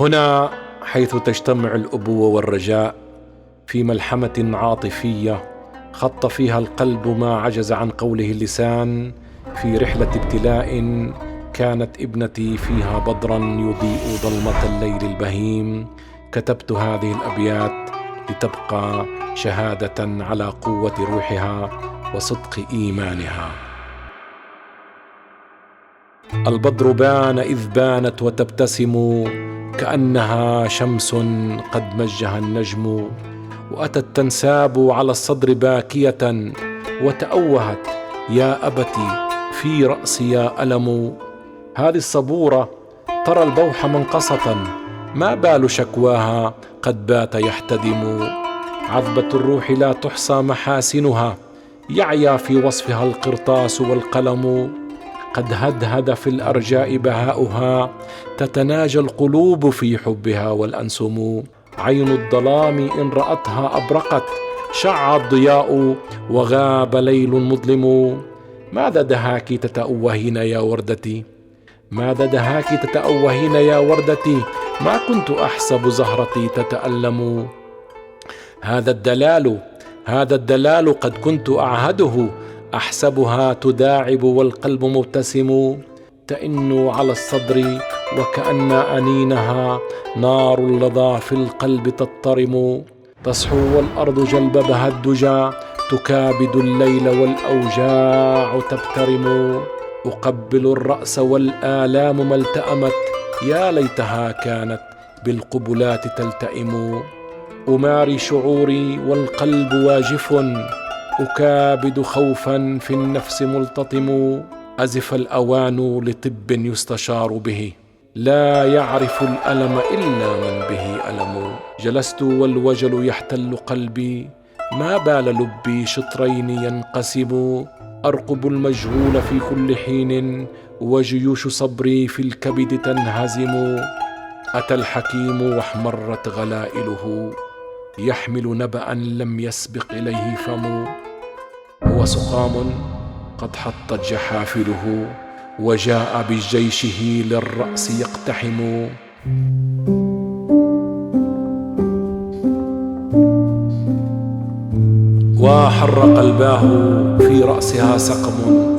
هنا حيث تجتمع الأبوة والرجاء في ملحمة عاطفية خط فيها القلب ما عجز عن قوله اللسان، في رحلة ابتلاء كانت ابنتي فيها بدرا يضيء ظلمة الليل البهيم. كتبت هذه الأبيات لتبقى شهادة على قوة روحها وصدق إيمانها. البدر بان إذ بانت وتبتسم، كأنها شمس قد مجها النجم، وأتت تنساب على الصدر باكية وتأوهت يا أبتي في رأسي يا ألم. هذه الصبورة ترى البوح منقصة، ما بال شكواها قد بات يحتدم. عذبة الروح لا تحصى محاسنها، يعيا في وصفها القرطاس والقلم. قد هدهد في الأرجاء بهاؤها، تتناجى القلوب في حبها والأنسم. عين الظلام إن رأتها أبرقت، شع الضياء وغاب ليل مظلم. ماذا دهاك تتأوهين يا وردتي؟ ماذا دهاك تتأوهين يا وردتي؟ ما كنت أحسب زهرتي تتألم. هذا الدلال قد كنت أعهده، أحسبها تداعب والقلب مبتسم. تئن على الصدر وكأن أنينها نار لظى في القلب تضطرم. تصحو والأرض جلببها الدجى، تكابد الليل والأوجاع تبترم. أقبل الرأس والآلام ما التأمت، يا ليتها كانت بالقبلات تلتئم. أماري شعوري والقلب واجف، أكابد خوفا في النفس ملتطم. أزف الأوان لطب يستشار به، لا يعرف الألم إلا من به ألم. جلست والوجل يحتل قلبي، ما بال لبي شطرين ينقسم. أرقب المجهول في كل حين، وجيوش صبري في الكبد تنهزم. أتى الحكيم واحمرت غلائله، يحمل نبأ لم يسبق إليه فم. هو سقام قد حطت جحافله، وجاء بجيشه للرأس يقتحم. وحر قلباه في رأسها سقم،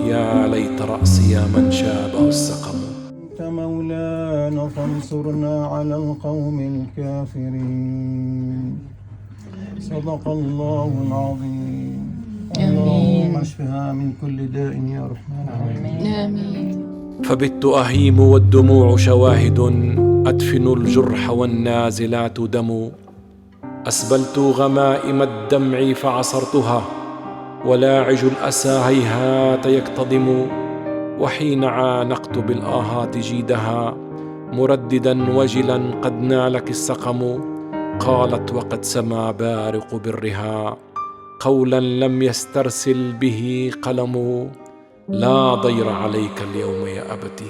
يا ليت رأسي من شابه السقم. أنت مولانا فانصرنا على القوم الكافرين. صدق الله العظيم. اللهم اشفها من كل داء يا رحمن آمين. فبت أهيم والدموع شواهد، أدفن الجرح والنازلات دم. أسبلت غمائم الدمع فعصرتها، ولاعج الأسى هيهات يكتظم. وحين عانقت بالآهات جيدها، مرددا وجلا قد نالك السقم. قالت وقد سما بارق برها، قولا لم يسترسل به قلم. لا ضير عليك اليوم يا أبتي،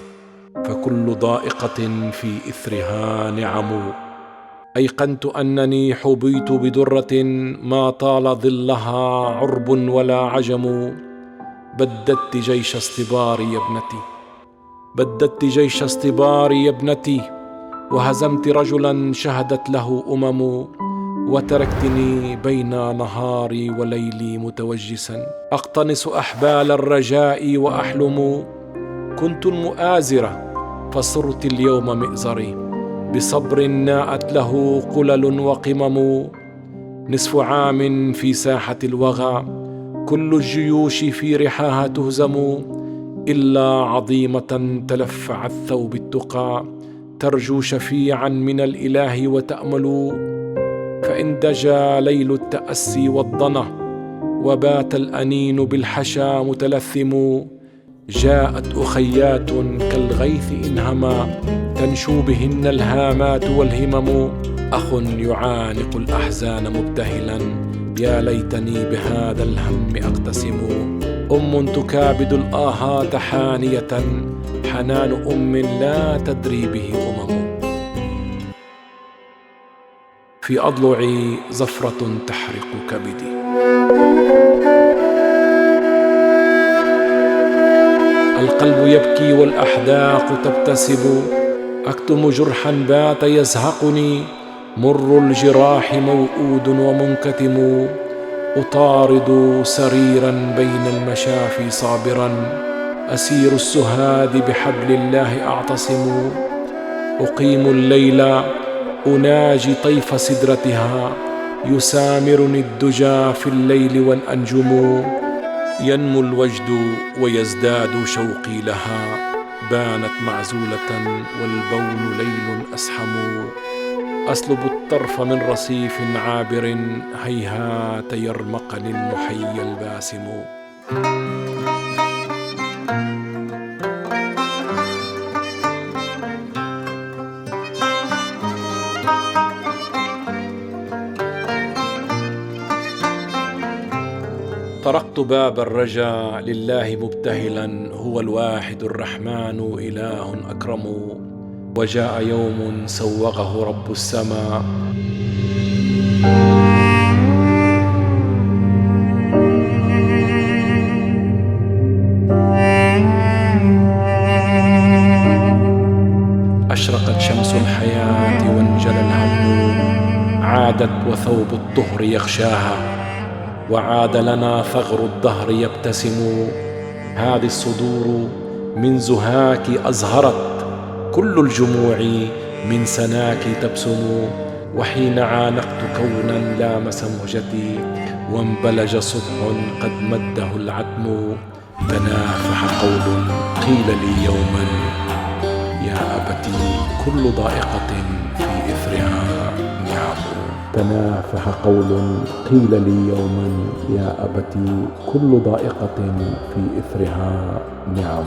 فكل ضائقة في إثرها نعم. أيقنت أنني حبيت بدرة، ما طال ظلها عرب ولا عجم. بددت جيش اصطباري يا ابنتي، بددت جيش اصطباري يا ابنتي، وهزمت رجلا شهدت له أمم. وتركتني بين نهاري وليلي متوجسا، أقتنص أحبال الرجاء وأحلم. كنت المؤازرة فصرت اليوم مئزري، بصبر ناءت له قلل وقمم. نصف عام في ساحة الوغى، كل الجيوش في رحاها تهزم. إلا عظيمة تلفع الثوب التقى، ترجو شفيعا من الإله وتأمل. فإن دجا ليل التأسي والضنا، وبات الأنين بالحشا متلثم. جاءت أخيات كالغيث إن هما، تنشو بهن الهامات والهمم. أخ يعانق الأحزان مبتهلا، يا ليتني بهذا الهم أقتسم. أم تكابد الآهات حانية، حنان أم لا تدري به أمم. في أضلعي زفرة تحرق كبدي، القلب يبكي والأحداق تبتسم. أكتم جرحا بات يزهقني، مر الجراح موؤود ومنكتم. أطارد سريرا بين المشافي صابرا، أسير السهاد بحبل الله أعتصم. أقيم الليل أناجي طيف سدرتها، يسامرني الدجى في الليل والأنجم. ينمو الوجد ويزداد شوقي لها، بانت معزولة والبون ليل أسحم. أسلب الطرف من رصيف عابر، هيهات يرمقني المحيا الباسم. طرقت باب الرجا لله مبتهلا، هو الواحد الرحمن إله أكرم. وجاء يوم سوغه رب السماء، أشرقت شمس الحياة وانجلى الهم، عادت وثوب الطهر يغشاها، وعاد لنا ثغر الدهر يبتسم. هذه الصدور من زهاك أزهرت، كل الجموع من سناك تبسم. وحين عانقت كونا لامس مهجتي، وانبلج صبح قد مده العتم. تنافح قول قيل لي يوما، يا أبتي كل ضائقة في إثرها نعم. تنافح قول قيل لي يوما، يا أبتي كل ضائقة في إثرها نعم.